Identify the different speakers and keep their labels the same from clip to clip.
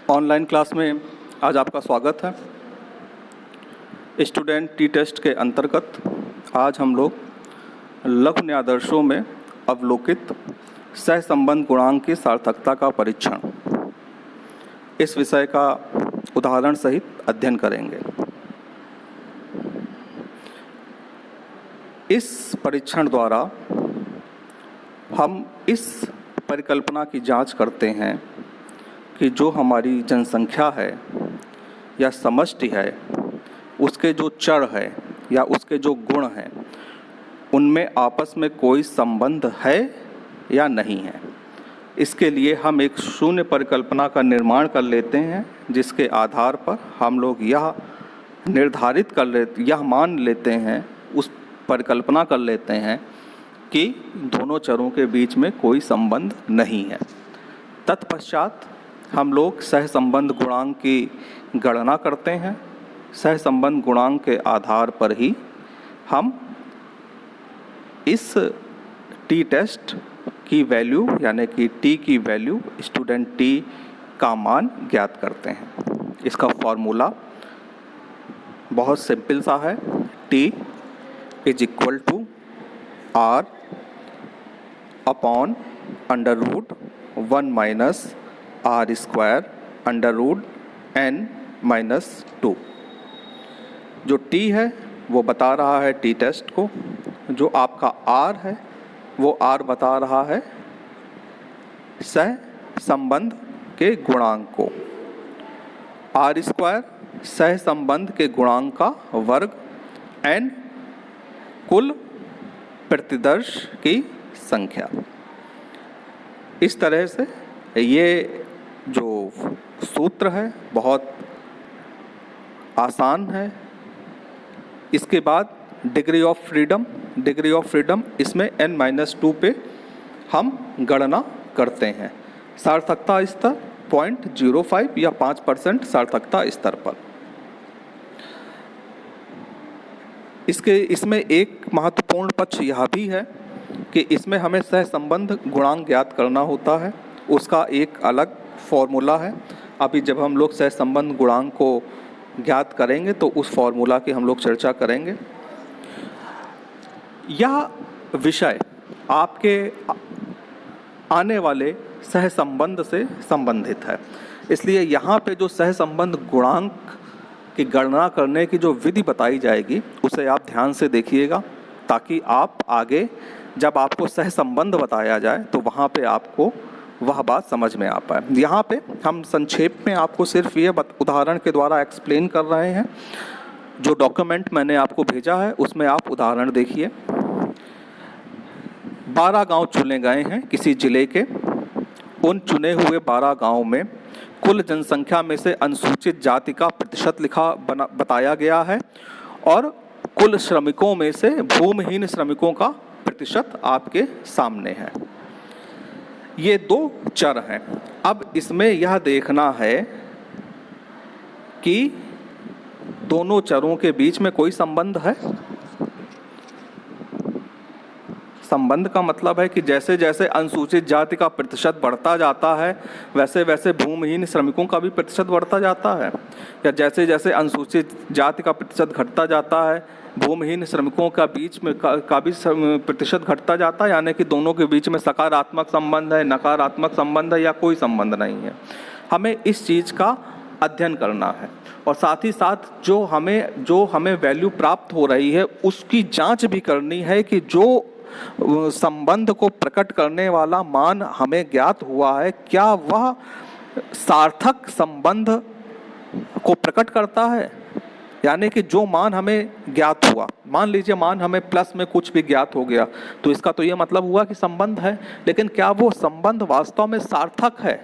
Speaker 1: Online class में आज आपका स्वागत है। स्टूडेंट टी टेस्ट के अंतर्गत आज हम लोग लघु न्यायादर्शों में अवलोकित सहसंबंध गुणांक की सार्थकता का परीक्षण, इस विषय का उदाहरण सहित अध्ययन करेंगे। इस परीक्षण द्वारा हम इस परिकल्पना की जांच करते हैं कि जो हमारी जनसंख्या है या समष्टि है, उसके जो चर है या उसके जो गुण हैं, उनमें आपस में कोई संबंध है या नहीं है। इसके लिए हम एक शून्य परिकल्पना का निर्माण कर लेते हैं, जिसके आधार पर हम लोग यह मान लेते हैं, उस परिकल्पना कर लेते हैं कि दोनों चरों के बीच में कोई संबंध नहीं है। तत्पश्चात हम लोग सहसंबंध गुणांक की गणना करते हैं। सहसंबंध गुणांक के आधार पर ही हम इस टी टेस्ट की वैल्यू यानी कि टी की वैल्यू स्टूडेंट टी का मान ज्ञात करते हैं। इसका फॉर्मूला बहुत सिंपल सा है। T is equal to R upon under root 1 minus R square under root n minus 2। जो t है वो बता रहा है टी टेस्ट को, जो आपका r है वो r बता रहा है सह संबंध के गुणांक को। आर स्क्वायर सह संबंध के गुणांक का वर्ग, n कुल प्रतिदर्श की संख्या। इस तरह से ये जो सूत्र है बहुत आसान है। इसके बाद डिग्री ऑफ फ्रीडम इसमें n-2 पे हम गणना करते हैं। सार्थकता स्तर 0.05 या 5% सार्थकता स्तर पर। इसमें एक महत्वपूर्ण पक्ष यह भी है कि इसमें हमें सहसंबंध गुणांक ज्ञात करना होता है। उसका एक अलग फॉर्मूला है। अभी जब हम लोग सहसंबंध गुणांक को ज्ञात करेंगे तो उस फॉर्मूला की हम लोग चर्चा करेंगे। यह विषय आपके आने वाले सहसंबंध से संबंधित है, इसलिए यहाँ पे जो सहसंबंध गुणांक की गणना करने की जो विधि बताई जाएगी उसे आप ध्यान से देखिएगा, ताकि आप आगे जब आपको सहसंबंध बताया जाए तो वहाँ पे आपको वह बात समझ में आ पाए। यहाँ पे हम संक्षेप में आपको सिर्फ ये उदाहरण के द्वारा एक्सप्लेन कर रहे हैं। जो डॉक्यूमेंट मैंने आपको भेजा है उसमें आप उदाहरण देखिए। 12 गांव चुने गए हैं किसी जिले के। उन चुने हुए 12 गांव में कुल जनसंख्या में से अनुसूचित जाति का प्रतिशत बताया गया है और कुल श्रमिकों में से भूमिहीन श्रमिकों का प्रतिशत आपके सामने है। ये दो चर हैं। अब इसमें यह देखना है कि दोनों चरों के बीच में कोई संबंध है। संबंध का मतलब है कि जैसे जैसे अनुसूचित जाति का प्रतिशत बढ़ता जाता है वैसे वैसे भूमिहीन श्रमिकों का भी प्रतिशत बढ़ता जाता है, या जैसे जैसे अनुसूचित जाति का प्रतिशत घटता जाता है भूमिहीन श्रमिकों का बीच में का भी प्रतिशत घटता जाता है। यानी कि दोनों के बीच में सकारात्मक संबंध है, नकारात्मक संबंध है या कोई संबंध नहीं है। हमें इस चीज़ का अध्ययन करना है और साथ ही साथ जो हमें वैल्यू प्राप्त हो रही है उसकी जांच भी करनी है कि जो संबंध को प्रकट करने वाला मान हमें ज्ञात हुआ है क्या वह सार्थक संबंध को प्रकट करता है। यानी कि जो मान हमें ज्ञात हुआ, मान लीजिए मान हमें प्लस में कुछ भी ज्ञात हो गया तो इसका तो ये मतलब हुआ कि संबंध है, लेकिन क्या वो संबंध वास्तव में सार्थक है,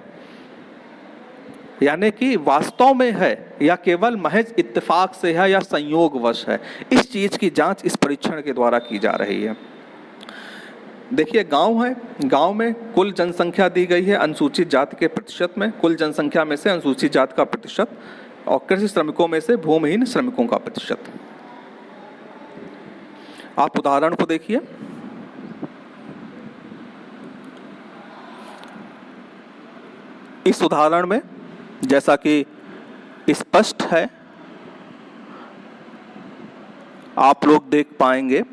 Speaker 1: यानी कि वास्तव में है या केवल महज इत्तेफाक से है या संयोगवश है। इस चीज की जांच इस परीक्षण के द्वारा की जा रही है। देखिए गांव है, गांव में कुल जनसंख्या दी गई है अनुसूचित जाति के प्रतिशत में, कुल जनसंख्या में से अनुसूचित जाति का प्रतिशत और कृषि श्रमिकों में से भूमिहीन श्रमिकों का प्रतिशत। आप उदाहरण को देखिए। इस उदाहरण में जैसा कि स्पष्ट है, आप लोग देख पाएंगे।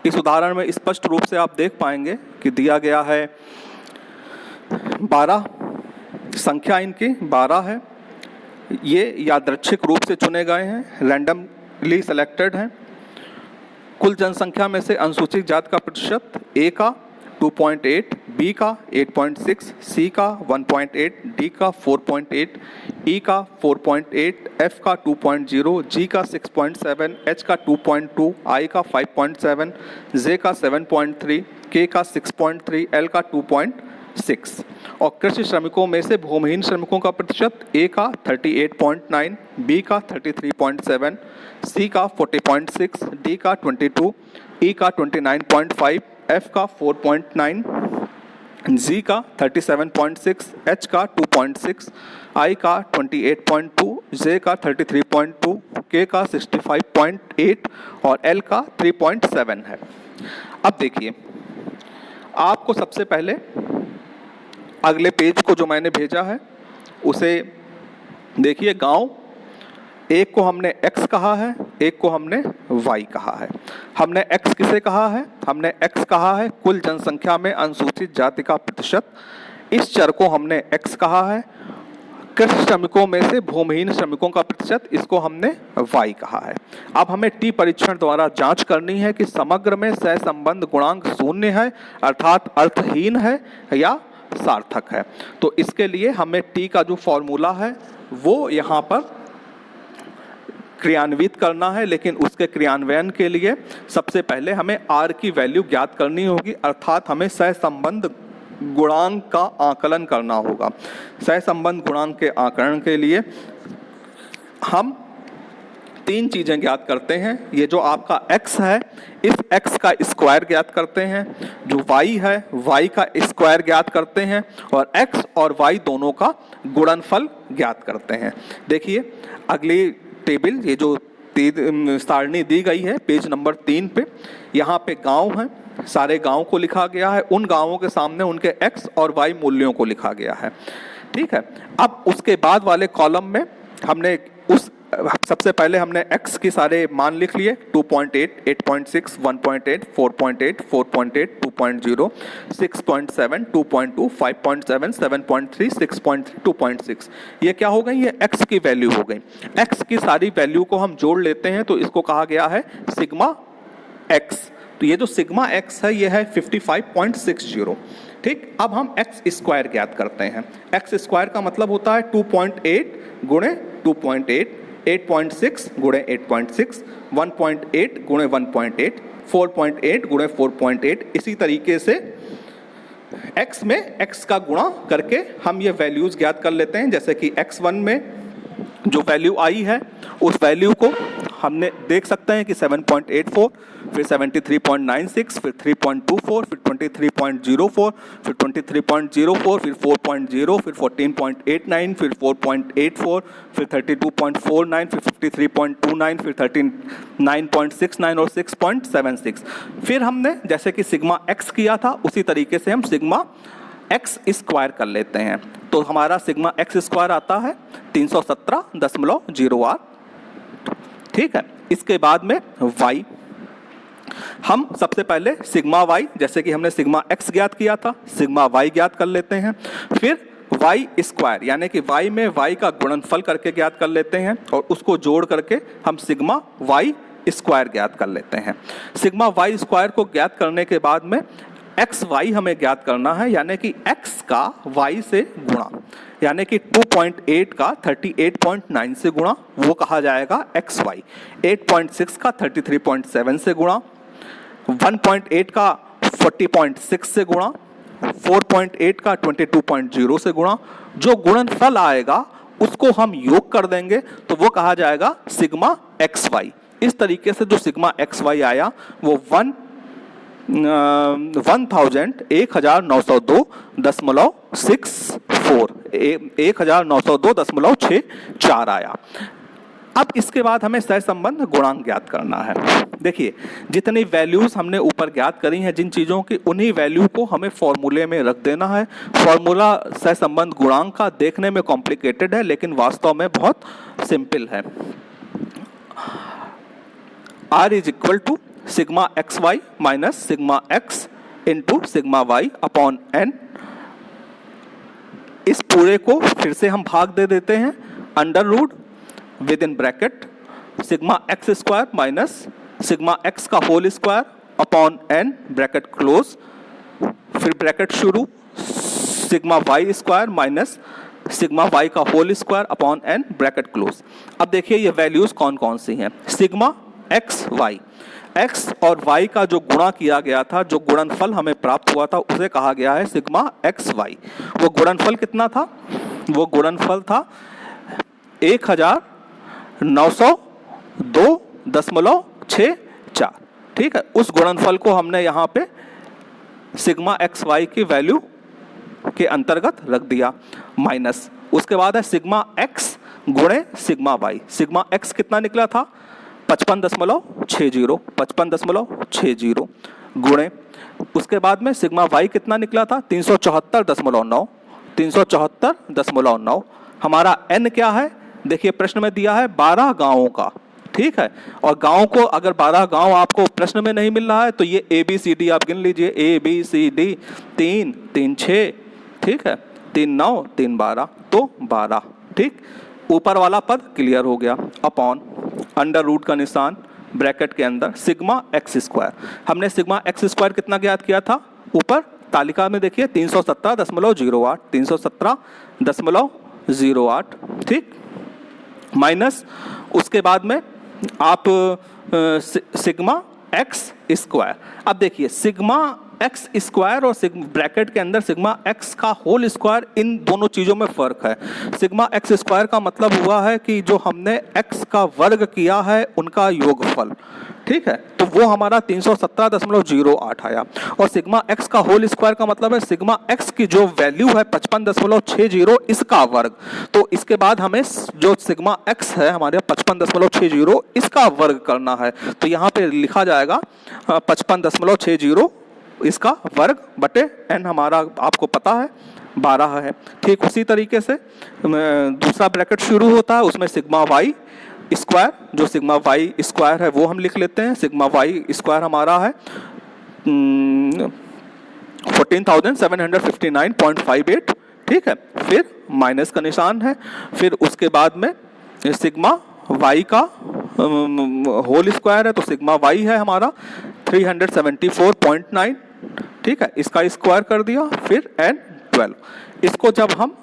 Speaker 1: इस उदाहरण में स्पष्ट रूप से आप देख पाएंगे कि दिया गया है 12, संख्या इनकी 12 है। ये यादृच्छिक रूप से चुने गए हैं, रैंडमली सेलेक्टेड हैं। कुल जनसंख्या में से अनुसूचित जाति का प्रतिशत ए का 2.8, बी का 8.6, सी का 1.8, डी का 4.8, ई का 4.8, एफ का 2.0, जी का 6.7, एच का 2.2, आई का 5.7, जे का 7.3, के का 6.3, एल का 2.6। और कृषि श्रमिकों में से भूमिहीन श्रमिकों का प्रतिशत ए का 38.9, बी का 33.7, सी का 40.6, डी का 22, ई का 29.5, एफ का 4.9, जी का 37.6, एच का 2.6, आई का 28.2, जे का 33.2, के का 65.8 और एल का 3.7 है। अब देखिए, आपको सबसे पहले अगले पेज को जो मैंने भेजा है उसे देखिए। गांव, एक को हमने x कहा है, एक को हमने y कहा है। हमने x किसे कहा है? हमने x कहा है कुल जनसंख्या में अनुसूचित जाति का प्रतिशत। इस चर को हमने x कहा है। कृषि श्रमिकों में से भूमिहीन श्रमिकों का प्रतिशत, इसको हमने y कहा है। अब हमें टी परीक्षण द्वारा जांच करनी है कि समग्र में सहसंबंध गुणांक शून्य है, अर्थात अर्थहीन है या सार्थक है। तो इसके लिए हमें टी का जो फॉर्मूला है वो यहाँ पर क्रियान्वित करना है, लेकिन उसके क्रियान्वयन के लिए सबसे पहले हमें r की वैल्यू ज्ञात करनी होगी, अर्थात हमें सहसंबंध गुणांक का आकलन करना होगा। सहसंबंध गुणांक के आकलन के लिए हम तीन चीजें ज्ञात करते हैं। ये जो आपका x है, इस x का स्क्वायर ज्ञात करते हैं। जो y है, y का स्क्वायर ज्ञात करते हैं और x और y दोनों का गुणनफल ज्ञात करते हैं। देखिए अगली टेबल, ये जो सारणी दी गई है पेज नंबर 3 पे, यहाँ पे गांव है, सारे गांव को लिखा गया है। उन गांवों के सामने उनके x और y मूल्यों को लिखा गया है। ठीक है। अब उसके बाद वाले कॉलम में हमने सबसे पहले हमने x के सारे मान लिख लिए। 2.8, 8.6, 1.8, 4.8, 4.8, 2.0, 6.7, 2.2, 5.7, 7.3, 6.3, 2.6। ये क्या हो गई? ये x की वैल्यू हो गई। x की सारी वैल्यू को हम जोड़ लेते हैं तो इसको कहा गया है सिग्मा x। तो ये जो सिग्मा x है ये है 55.60। ठीक। अब हम x स्क्वायर ज्ञात करते हैं। x स्क्वायर का मतलब होता है 2.8 गुणे 2.8, 8.6 गुणे 8.6, 1.8 गुणे 1.8, 4.8 गुणे 4.8। इसी तरीके से x में x का गुणा करके हम ये वैल्यूज ज्ञात कर लेते हैं। जैसे कि x1 में जो वैल्यू आई है उस वैल्यू को हमने देख सकते हैं कि 7.84, फिर 73.96, फिर 3.24, फिर 23.04, फिर 23.04, फिर 4.0, फिर 14.89, फिर 4.84, फिर 32.49, फिर 53.29, फिर 39.69 और 6.76। फिर हमने जैसे कि सिग्मा x किया था उसी तरीके से हम सिग्मा x स्क्वायर कर लेते हैं। तो हमारा सिग्मा x स्क्वायर आता है 317.08। ठीक है। इसके बाद में y, हम सबसे पहले सिग्मा y, जैसे कि हमने सिग्मा x ज्ञात किया था, सिग्मा y ज्ञात कर लेते हैं। फिर y स्क्वायर यानी कि y में y का गुणनफल करके ज्ञात कर लेते हैं और उसको जोड़ करके हम सिग्मा y स्क्वायर ज्ञात कर लेते हैं। सिग्मा y स्क्वायर को ज्ञात करने के बाद में एक्स वाई हमें ज्ञात करना है, यानी कि x का y से गुणा, यानी कि 2.8 का 38.9 से गुणा, वो कहा जाएगा एक्स वाई। 8.6 का 33.7 से गुणा, 1.8 का 40.6 से गुणा, 4.8 का 22.0 से गुणा। जो गुणनफल आएगा उसको हम योग कर देंगे तो वो कहा जाएगा सिग्मा एक्स वाई। इस तरीके से जो सिग्मा एक्स वाई आया वो 1902.64 1902.64 आया। अब इसके बाद हमें सहसंबंध गुणांक ज्ञात करना है। देखिए, जितनी वैल्यूज हमने ऊपर ज्ञात करी हैं जिन चीज़ों की, उन्हीं वैल्यू को हमें फॉर्मूले में रख देना है। फॉर्मूला सहसंबंध गुणांक का देखने में कॉम्प्लिकेटेड है लेकिन वास्तव में बहुत सिंपल है। R is equal to sigma x Y minus sigma X into sigma Y upon N. इस पूरे को फिर से हम भाग दे देते हैं under root within bracket sigma x square minus sigma x का whole square upon n bracket close, फिर ब्रैकेट शुरू sigma y square minus sigma y का whole square upon n bracket close. अब देखिए ये वैल्यूज कौन कौन सी हैं। सिग्मा एक्स वाई, एक्स और वाई का जो गुणा किया गया था, जो गुणनफल हमें प्राप्त हुआ था, उसे कहा गया है सिग्मा एक्स वाई। वो गुणनफल कितना था? वो गुणनफल था 1902.64। ठीक है, उस गुणनफल को हमने यहाँ पे सिग्मा एक्स वाई की वैल्यू के अंतर्गत रख दिया माइनस। उसके बाद है सिग्मा एक्स गुणे सिग्मा वाई। सिग्मा एक्स कितना निकला था? 55.60 55.60 गुणे, उसके बाद में सिग्मा वाई कितना निकला था? 374.9 374.9। हमारा एन क्या है? देखिए प्रश्न में दिया है 12 गांवों का। ठीक है, और गांव को अगर 12 गांव आपको प्रश्न में नहीं मिल रहा है तो ये ए बी सी डी आप गिन लीजिए। ए बी सी डी 3 3 6, ठीक है, 3 9 3 12, तो 12। ठीक, ऊपर वाला पद क्लियर हो गया अपॉन अंडर रूट का निशान ब्रैकेट के अंदर सिग्मा एक्स स्क्वायर। हमने सिग्मा एक्स स्क्वायर कितना ज्ञात किया था? ऊपर तालिका में देखिए 317.08 317.08। ठीक, माइनस उसके बाद में आप सिग्मा एक्स स्क्वायर। अब देखिए सिग्मा एक्स स्क्वायर और ब्रैकेट के अंदर सिग्मा एक्स का होल स्क्वायर, इन दोनों चीज़ों में फ़र्क है। सिग्मा एक्स स्क्वायर का मतलब हुआ है कि जो हमने एक्स का वर्ग किया है उनका योगफल। ठीक है, तो वो हमारा 317.08 आया। और सिग्मा एक्स का होल स्क्वायर का मतलब है सिग्मा एक्स की जो वैल्यू है 55.60 इसका वर्ग। तो इसके बाद हमें जो सिग्मा एक्स है हमारे 55.60 इसका वर्ग करना है। तो यहाँ पे लिखा जाएगा 55.60 इसका वर्ग बटे एन, हमारा आपको पता है 12 है। ठीक, उसी तरीके से दूसरा ब्रैकेट शुरू होता है, उसमें सिग्मा वाई स्क्वायर, जो सिग्मा वाई स्क्वायर है वो हम लिख लेते हैं। सिग्मा वाई स्क्वायर हमारा है 14,759.58। ठीक है, फिर माइनस का निशान है, फिर उसके बाद में सिग्मा वाई का होल स्क्वायर है, तो सिग्मा वाई है हमारा 374.9। ठीक है, इसका स्क्वायर कर दिया, फिर एन 12। इसको जब हम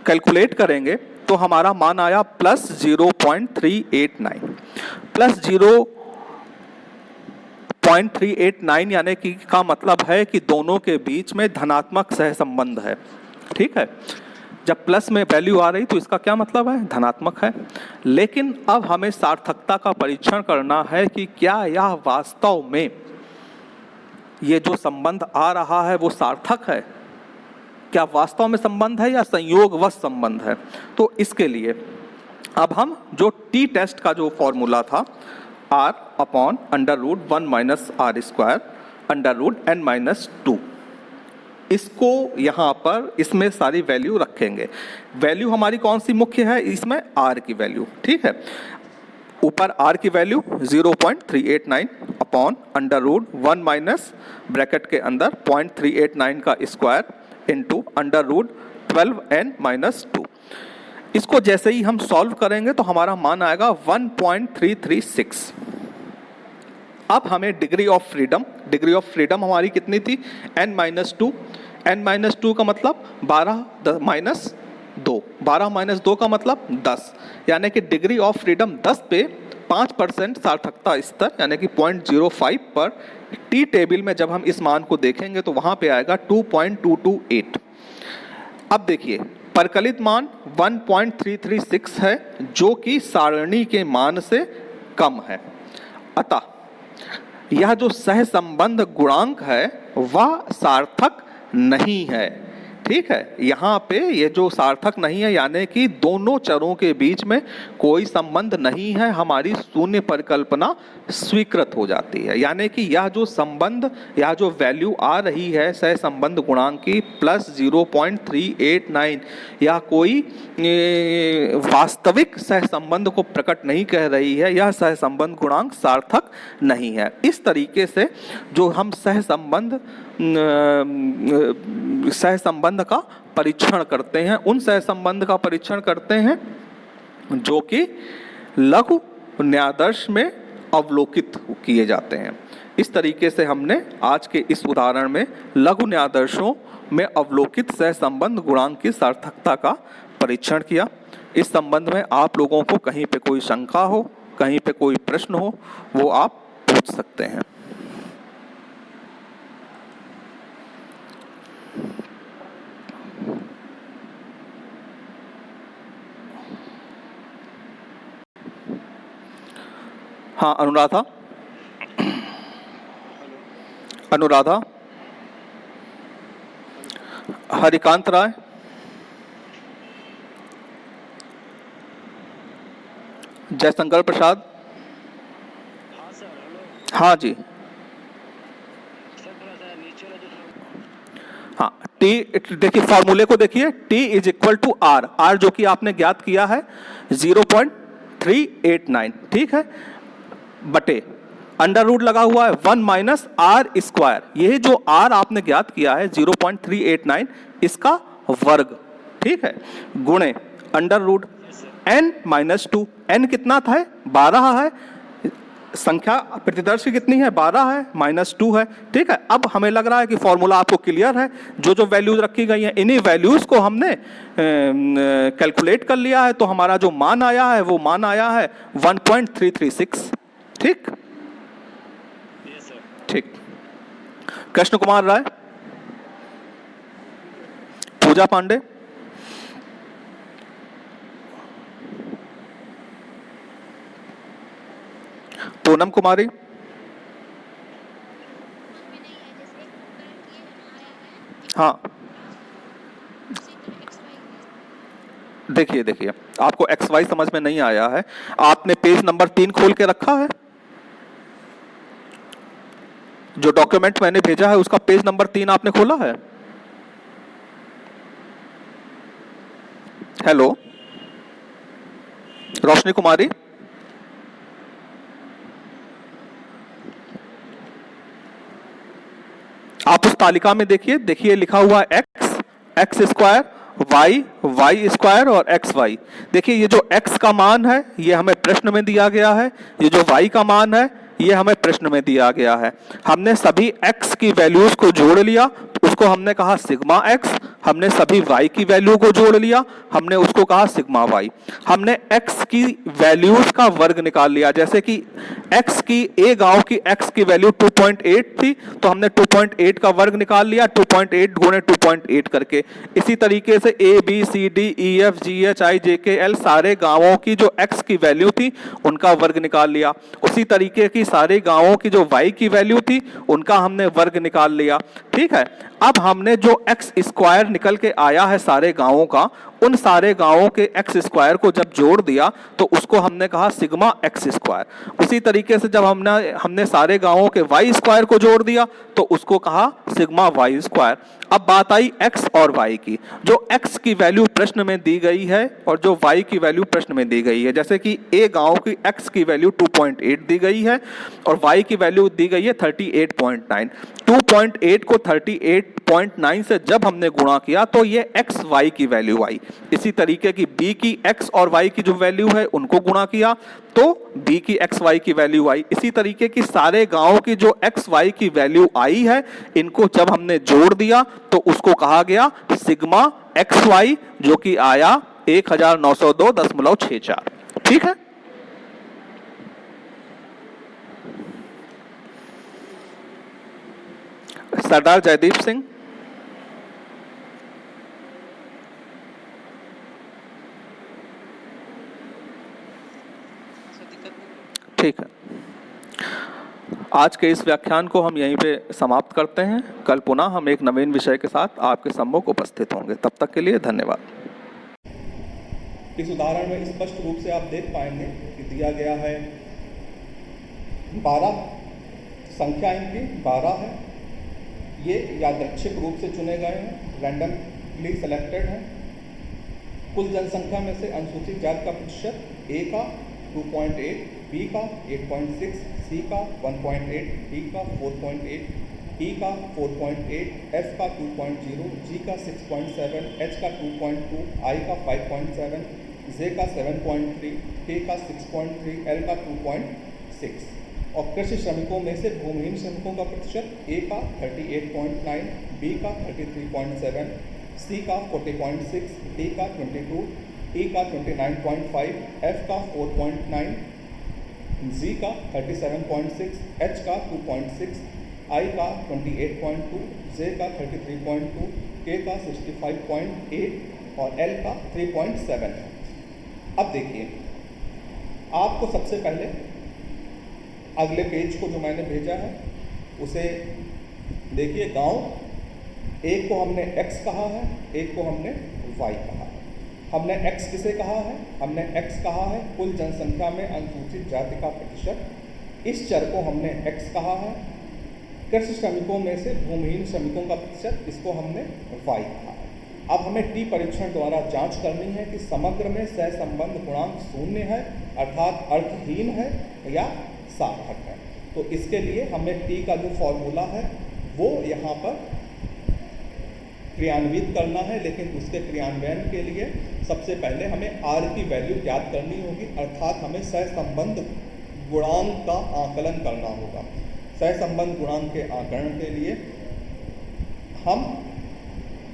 Speaker 1: कैलकुलेट करेंगे तो हमारा मान आया प्लस 0.389 प्लस 0.389, यानी कि का मतलब है कि दोनों के बीच में धनात्मक सहसंबंध है। ठीक है, जब प्लस में वैल्यू आ रही तो इसका क्या मतलब है? धनात्मक है। लेकिन अब हमें सार्थकता का परीक्षण करना है कि क्या यह वास्तव में ये जो संबंध आ रहा है वो सार्थक है, क्या वास्तव में संबंध है या संयोगवश संबंध है। तो इसके लिए अब हम जो टी टेस्ट का जो फॉर्मूला था r upon under root 1 minus R square under root n minus 2, इसको यहाँ पर इसमें सारी वैल्यू रखेंगे। वैल्यू हमारी कौन सी मुख्य है? इसमें r की वैल्यू। ठीक है, ऊपर r की value 0.389 upon under root 1 minus bracket के अंदर 0.389 का square into under root 12n minus 2। इसको जैसे ही हम सॉल्व करेंगे तो हमारा मान आएगा 1.336। अब हमें डिग्री ऑफ फ्रीडम हमारी कितनी थी? n minus 2। n माइनस 2 का मतलब 12 माइनस 2, 12 माइनस 2 का मतलब 10, यानी कि डिग्री ऑफ फ्रीडम 10 पे 5% सार्थकता स्तर यानी कि 0.05 पर टी टेबल में जब हम इस मान को देखेंगे तो वहां पे आएगा 2.228। अब देखिए परकलित मान 1.336 है जो कि सारणी के मान से कम है, अतः यह जो सहसंबंध गुणांक है वह सार्थक नहीं है। ठीक है, यहाँ पे ये जो सार्थक नहीं है, यानी कि दोनों चरों के बीच में कोई संबंध नहीं है, हमारी शून्य परिकल्पना स्वीकृत हो जाती है। यानी कि यह जो संबंध, यह जो वैल्यू आ रही है सहसंबंध गुणांक की प्लस 0.389, यह कोई वास्तविक सहसंबंध को प्रकट नहीं कह रही है, यह सहसंबंध गुणांक सार्थक नहीं है। इस तरीके से जो हम सहसंबंध का परीक्षण करते हैं, उन सहसंबंध का परीक्षण करते हैं जो कि लघु न्यायादर्श में अवलोकित किए जाते हैं। इस तरीके से हमने आज के इस उदाहरण में लघु न्यायादर्शों में अवलोकित सहसंबंध गुणांक की सार्थकता का परीक्षण किया। इस संबंध में आप लोगों को कहीं पे कोई शंका हो, कहीं पे कोई प्रश्न हो, वो आप पूछ सकते हैं। हाँ, अनुराधा, अनुराधा, हरिकांत राय, जयशंकर प्रसाद। हाँ जी, हाँ, टी, देखिए फॉर्मूले को देखिए, T is equal to R, R जो कि आपने ज्ञात किया है 0.389, ठीक है, बटे अंडर रूट लगा हुआ है 1 माइनस आर स्क्वायर, यही जो आर आपने ज्ञात किया है 0.389, इसका वर्ग, ठीक है, गुणे under root n minus 2, n कितना था, 12 है, संख्या प्रतिदर्श की कितनी है, 12 है, माइनस 2 है, ठीक है। अब हमें लग रहा है कि फॉर्मूला आपको क्लियर है, जो जो वैल्यूज रखी गई हैं इन्हीं वैल्यूज को हमने कैलकुलेट कर लिया है, तो हमारा जो मान आया है वो मान आया है 1.336, ठीक, ठीक। कृष्ण कुमार राय, पूजा पांडे, पूनम कुमारी, हाँ, देखिए देखिए, आपको एक्स वाई समझ में नहीं आया है, आपने पेज नंबर 3 खोल के रखा है, जो डॉक्यूमेंट मैंने भेजा है उसका पेज नंबर 3 आपने खोला है? हेलो रोशनी कुमारी, आप उस तालिका में देखिए, देखिए लिखा हुआ X, X square, Y, Y square और एक्स वाई। देखिए ये जो एक्स का मान है ये हमें प्रश्न में दिया गया है, ये जो वाई का मान है ये हमें प्रश्न में दिया गया है। हमने सभी एक्स की वैल्यूज को जोड़ लिया, उसको हमने कहा सिग्मा एक्स, हमने सभी वाई की वैल्यू को जोड़ लिया, हमने उसको कहा सिग्मा वाई। हमने एक्स की वैल्यूज का वर्ग निकाल लिया, जैसे कि एक्स की ए गांव की एक्स की वैल्यू 2.8 थी, तो हमने 2.8 का वर्ग निकाल लिया, 2.8 गुणे 2.8 करके। इसी तरीके से A B C D E F G H I J K L सारे गांवों की जो एक्स की वैल्यू थी उनका वर्ग निकाल लिया। उसी तरीके की सारे गांवों की जो वाई की वैल्यू थी उनका हमने वर्ग निकाल लिया, ठीक है। अब हमने जो एक्स स्क्वायर निकल के आया है सारे गांवों का, उन सारे गांवों के एक्स स्क्वायर को जब जोड़ दिया तो उसको हमने कहा सिग्मा एक्स स्क्वायर। उसी तरीके से जब हमने सारे गांवों के वाई स्क्वायर को जोड़ दिया तो उसको कहा सिग्मा वाई स्क्वायर। अब बात आई एक्स और वाई की, जो एक्स की वैल्यू प्रश्न में दी गई है और जो वाई की वैल्यू प्रश्न में दी गई है, जैसे कि ए गांव की एक्स की वैल्यू 2.8 दी गई है और वाई की वैल्यू दी गई है 38.9। 2.8 को 38.9 से जब हमने गुणा किया तो ये एक्स वाई की वैल्यू आई। इसी तरीके की बी की एक्स और वाई की जो वैल्यू है उनको गुणा किया तो बी की एक्स वाई की वैल्यू आई। इसी तरीके की सारे गांवों की जो एक्स वाई की वैल्यू आई है, इनको जब हमने जोड़ दिया तो उसको कहा गया सिग्मा एक्स वाई, जो कि आया 1902.64, ठीक है। सरदार जयदीप सिंह, ठीक है। आज के इस व्याख्यान को हम यहीं पे समाप्त करते हैं। कल पुनः हम एक नवीन विषय के साथ आपके सम्मुख उपस्थित होंगे। तब तक के लिए धन्यवाद।
Speaker 2: इस उदाहरण में स्पष्ट रूप से आप देख पाएंगे कि दिया गया है 12 संख्या, इनकी 12 है। ये यादृच्छिक रूप से चुने गए हैं, रैंडमली सेलेक्टेड हैं। कुल जनसंख्या में से अनुसूचित जाति का प्रतिशत ए का 2.8, बी का 8.6, सी का 1.8, डी का 4.8, ई का 4.8, एफ का 2.0, जी का 6.7, एच का 2.2, आई का 5.7, जे का 7.3, के का 6.3, एल का 2.6। और कृषि श्रमिकों में से भूमिहीन श्रमिकों का प्रतिशत ए का 38.9, बी का 33.7, सी का 40.6, डी का 22, ई का 29.5, एफ का 4.9, जी का 37.6, एच का 2.6, आई का 28.2, जे का 33.2, के का 65.8 और एल का 3.7 है। अब देखिए, आपको सबसे पहले अगले पेज को जो मैंने भेजा है उसे देखिए। गांव एक को हमने x कहा है, एक को हमने y कहा है। हमने x किसे कहा है? हमने x कहा है कुल जनसंख्या में अनुसूचित जाति का प्रतिशत। इस चर को हमने x कहा है। कृषि श्रमिकों में से भूमिहीन श्रमिकों का प्रतिशत, इसको हमने y कहा है। अब हमें टी परीक्षण द्वारा जांच करनी है कि समग्र में सहसंबंध गुणांक शून्य है, अर्थात अर्थहीन है या सार्थक है। तो इसके लिए हमें टी का जो फॉर्मूला है वो यहाँ पर क्रियान्वित करना है, लेकिन उसके क्रियान्वयन के लिए सबसे पहले हमें आर की वैल्यू ज्ञात करनी होगी, अर्थात हमें सहसंबंध गुणांक का आकलन करना होगा। सहसंबंध गुणांक के आकलन के लिए हम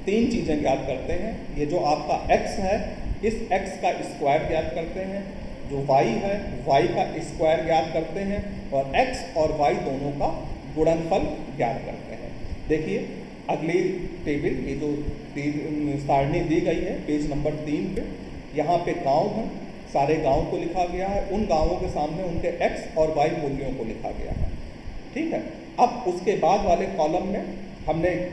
Speaker 2: 3 चीज़ें ज्ञात करते हैं। ये जो आपका x है, इस x का स्क्वायर ज्ञात करते हैं। जो y है, y का स्क्वायर ज्ञात करते हैं और x और y दोनों का गुणनफल ज्ञात करते हैं। देखिए अगली टेबल, ये जो सारणी दी गई है पेज नंबर 3 पे, यहाँ पे गांव है, सारे गांव को लिखा गया है। उन गांवों के सामने उनके x और y मूल्यों को लिखा गया है। ठीक है। अब उसके बाद वाले कॉलम में हमने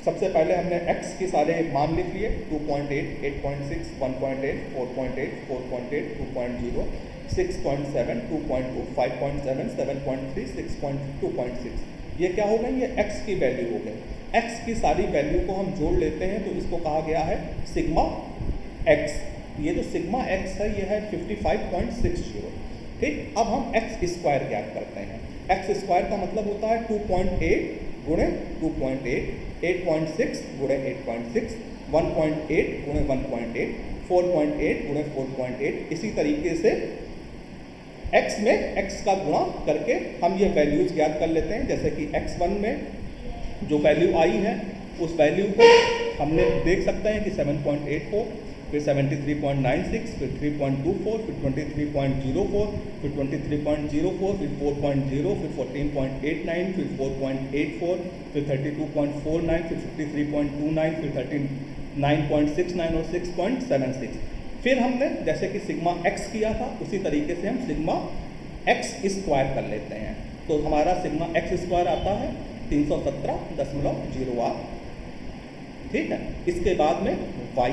Speaker 2: सबसे पहले हमने x के सारे मान लिख लिए। 2.8, 8.6, 1.8, 4.8, 4.8, 2.0, 6.7, 2.2, 5.7, 7.3, 6.2, 2.6। ये क्या हो गई? ये x की वैल्यू हो गई। x की सारी वैल्यू को हम जोड़ लेते हैं तो इसको कहा गया है सिग्मा x। ये जो सिग्मा x है ये है 55.60। ठीक। अब हम x स्क्वायर ज्ञात करते हैं। x स्क्वायर का मतलब होता है 2.8 गुणे 2.8, 8.6 गुणे 8.6, 1.8 गुणे 1.8, 4.8 गुणे 4.8। इसी तरीके से x में x का गुणा करके हम ये वैल्यूज ज्ञात कर लेते हैं। जैसे कि x1 में जो वैल्यू आई है उस वैल्यू को हमने देख सकते हैं कि 7.84, फिर 73.96, फिर 3.24, फिर 23.04, फिर 23.04, फिर 4.0, फिर 14.89, फिर 4.84, फिर 32.49, फिर 53.29, फिर 39.69 और 6.76। फिर हमने जैसे कि सिग्मा x किया था उसी तरीके से हम सिग्मा x स्क्वायर कर लेते हैं। तो हमारा सिग्मा x स्क्वायर आता है 317.08। ठीक है। इसके बाद में y,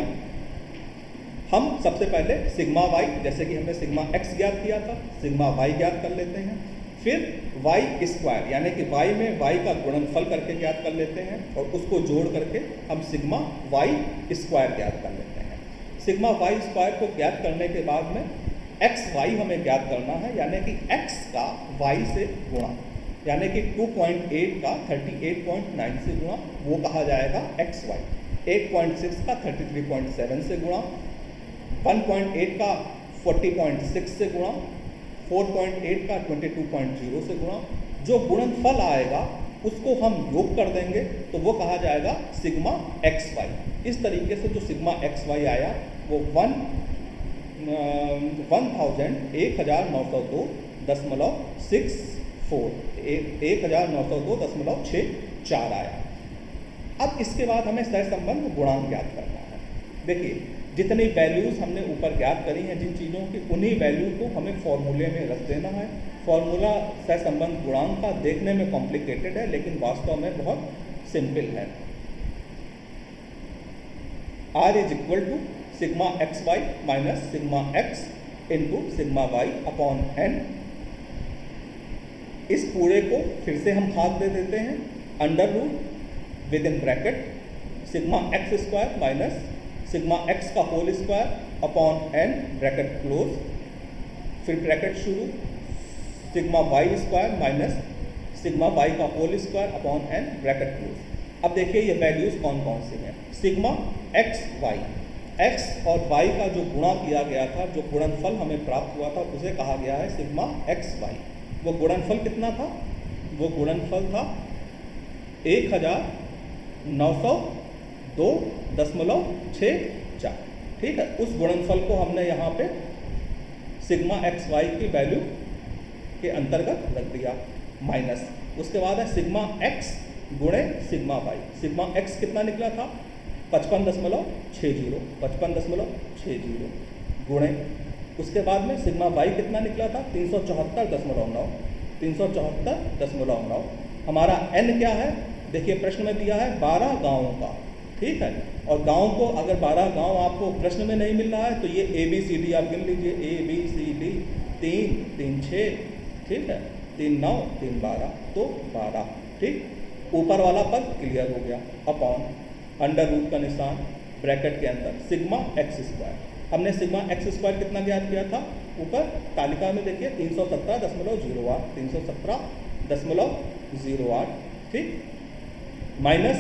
Speaker 2: हम सबसे पहले सिग्मा y, जैसे कि हमने सिग्मा x ज्ञात किया था, सिग्मा y ज्ञात कर लेते हैं। फिर y स्क्वायर यानी कि y में y का गुणनफल करके ज्ञात कर लेते हैं और उसको जोड़ करके हम सिग्मा y स्क्वायर ज्ञात कर लेते हैं। सिग्मा y स्क्वायर को ज्ञात करने के बाद में एक्स वाई हमें ज्ञात करना है, यानी कि x का y से गुणा, यानी कि 2.8 का 38.9 से गुणा, वो कहा जाएगा एक्स वाई। 8.6 का 33.7 से गुणा, 1.8 का 40.6 से गुणा, 4.8 का 22.0 से गुणा। जो गुणनफल आएगा उसको हम योग कर देंगे तो वो कहा जाएगा सिग्मा एक्स वाई। इस तरीके से जो सिग्मा एक्स वाई आया वो 1902.64 आया। अब इसके बाद हमें सहसंबंध गुणांक ज्ञात करना है। देखिए जितनी वैल्यूज़ हमने ऊपर ज्ञात करी हैं जिन चीज़ों की, उन्हीं वैल्यू को हमें फॉर्मूले में रख देना है। फॉर्मूला सहसंबंध गुणांक का देखने में कॉम्प्लिकेटेड है, लेकिन वास्तव में बहुत सिंपल है। R is equal to sigma x Y minus sigma X into sigma Y upon n। इस पूरे को फिर से हम भाग दे देते हैं, under root within bracket sigma x square minus sigma x का whole square upon n bracket close, फिर ब्रैकेट शुरू, sigma y square minus sigma y का whole square upon n bracket close. अब देखिए ये वैल्यूज़ कौन कौन सी हैं। सिग्मा एक्स वाई, एक्स और वाई का जो गुणा किया गया था, जो गुणनफल हमें प्राप्त हुआ था, उसे कहा गया है सिग्मा एक्स वाई। वो गुणनफल कितना था? वो गुणनफल था 1902.64। ठीक है, उस गुणनफल को हमने यहाँ पे सिग्मा एक्स वाई की वैल्यू के अंतर्गत रख दिया, माइनस उसके बाद है सिग्मा एक्स गुणे सिग्मा वाई। सिग्मा एक्स कितना निकला था? 55.60 गुणे, उसके बाद में सिग्मा वाई कितना निकला था? 374.9। हमारा n क्या है? देखिए प्रश्न में दिया है 12 गाँवों का। ठीक है, और गांव को अगर 12 गांव आपको प्रश्न में नहीं मिल रहा है तो ये ABCD आप गिन लीजिए, ABCD 3 3 6, ठीक है, 3 9 3 12, तो 12। ठीक, ऊपर वाला पद क्लियर हो गया, अपॉन अंडर रूट का निशान ब्रैकेट के अंदर सिग्मा एक्स स्क्वायर। हमने सिग्मा एक्स स्क्वायर कितना ज्ञात किया था? ऊपर तालिका में देखिए 317.08, 317.08। ठीक, माइनस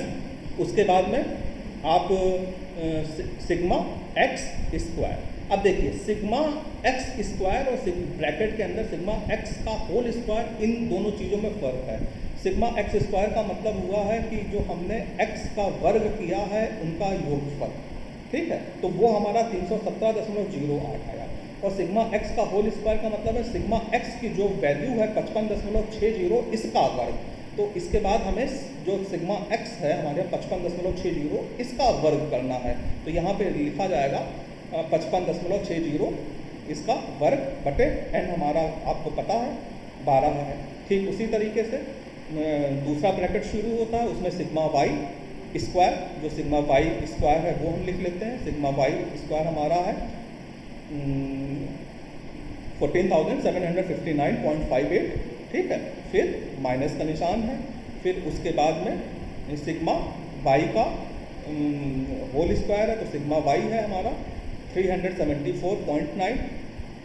Speaker 2: उसके बाद में आप सिग्मा एक्स स्क्वायर। अब देखिए सिग्मा एक्स स्क्वायर और ब्रैकेट के अंदर सिग्मा एक्स का होल स्क्वायर, इन दोनों चीज़ों में फ़र्क है। सिग्मा एक्स स्क्वायर का मतलब हुआ है कि जो हमने एक्स का वर्ग किया है उनका योगफल। ठीक है, तो वो हमारा 317.08 आया। और सिग्मा एक्स का होल स्क्वायर का मतलब है सिग्मा एक्स की जो वैल्यू है 55.60, इसका वर्ग। तो इसके बाद हमें जो सिग्मा एक्स है हमारे 55.60, इसका वर्ग करना है। तो यहाँ पे लिखा जाएगा 55.60 इसका वर्ग बटे n, हमारा आपको पता है 12 है। ठीक, उसी तरीके से दूसरा ब्रैकेट शुरू होता है, उसमें सिग्मा वाई स्क्वायर, जो सिग्मा वाई स्क्वायर है वो हम लिख लेते हैं। सिग्मा वाई स्क्वायर हमारा है 14,759.58। ठीक है, फिर माइनस का निशान है, फिर उसके बाद में सिग्मा वाई का होल स्क्वायर है, तो सिग्मा वाई है हमारा 374.9।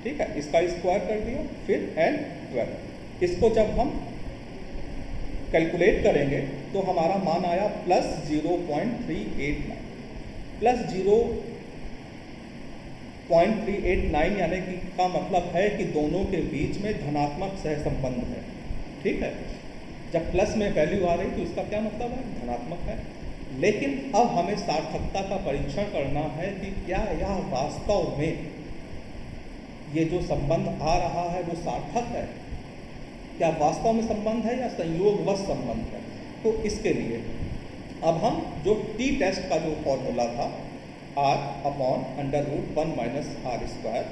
Speaker 2: ठीक है, इसका स्क्वायर कर दिया, फिर n 12। इसको जब हम कैलकुलेट करेंगे तो हमारा मान आया प्लस 0.389, प्लस 0.389, यानी कि का मतलब है कि दोनों के बीच में धनात्मक सहसंबंध है। ठीक है, जब प्लस में वैल्यू आ रही तो इसका क्या मतलब है? धनात्मक है। लेकिन अब हमें सार्थकता का परीक्षण करना है कि क्या यह वास्तव में ये जो संबंध आ रहा है वो सार्थक है, क्या वास्तव में संबंध है या संयोगवश संबंध है। तो इसके लिए अब हम जो टी टेस्ट का जो फॉर्मूला था r upon under root 1 minus R square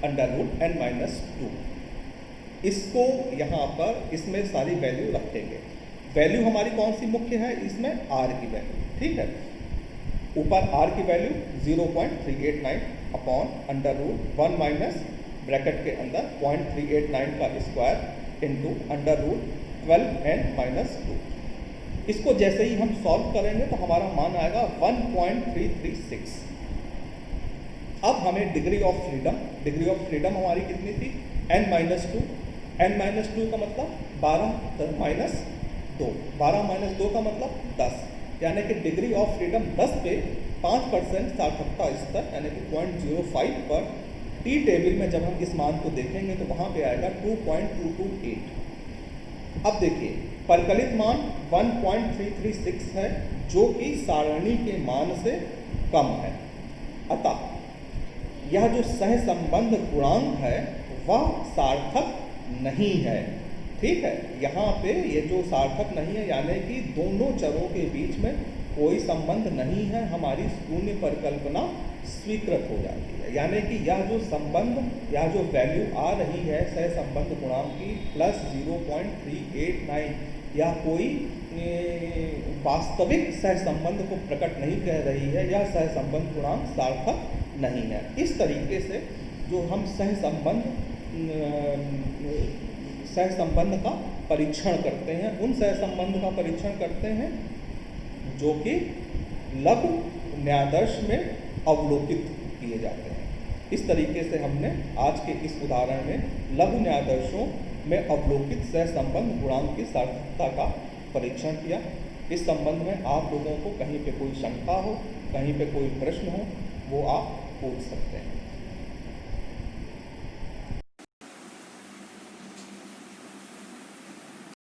Speaker 2: under root n minus 2, इसको यहाँ पर इसमें सारी वैल्यू रखेंगे। वैल्यू हमारी कौन सी मुख्य है? इसमें r की वैल्यू। ठीक है, ऊपर r की value 0.389 upon under root 1 minus bracket के अंदर 0.389 का square into under root 12n minus 2। इसको जैसे ही हम सॉल्व करेंगे तो हमारा मान आएगा 1.336। अब हमें डिग्री ऑफ फ्रीडम हमारी कितनी थी? n minus 2। n माइनस 2 का मतलब 12 माइनस 2, 12 माइनस 2 का मतलब 10, यानी कि डिग्री ऑफ फ्रीडम 10 पे 5% सार्थकता स्तर, यानी कि 0.05 पर टी टेबल में जब हम इस मान को देखेंगे तो वहाँ पे आएगा 2.228। अब देखिए परिकलित मान 1.336 है, जो कि सारणी के मान से कम है। अतः यह जो सहसंबंध गुणांक है वह सार्थक नहीं है। ठीक है, यहाँ पे ये जो सार्थक नहीं है, यानी कि दोनों चरों के बीच में कोई संबंध नहीं है, हमारी शून्य परिकल्पना स्वीकृत हो जाती है। यानी कि यह जो संबंध या जो वैल्यू आ रही है सहसंबंध गुणांक की प्लस 0.389, यह कोई वास्तविक सहसंबंध को प्रकट नहीं कर रही है, यह सहसंबंध गुणांक सार्थक नहीं है। इस तरीके से जो हम सहसंबंध का परीक्षण करते हैं, उन सहसंबंध का परीक्षण करते हैं जो कि लघु न्यायादर्श में अवलोकित किए जाते हैं। इस तरीके से हमने आज के इस उदाहरण में लघु न्यायादर्शों में अवलोकित सहसंबंध गुणांक की सार्थकता का परीक्षण किया। इस संबंध में आप लोगों को कहीं पे कोई शंका हो, कहीं पे कोई प्रश्न हो, वो आप पूछ सकते हैं।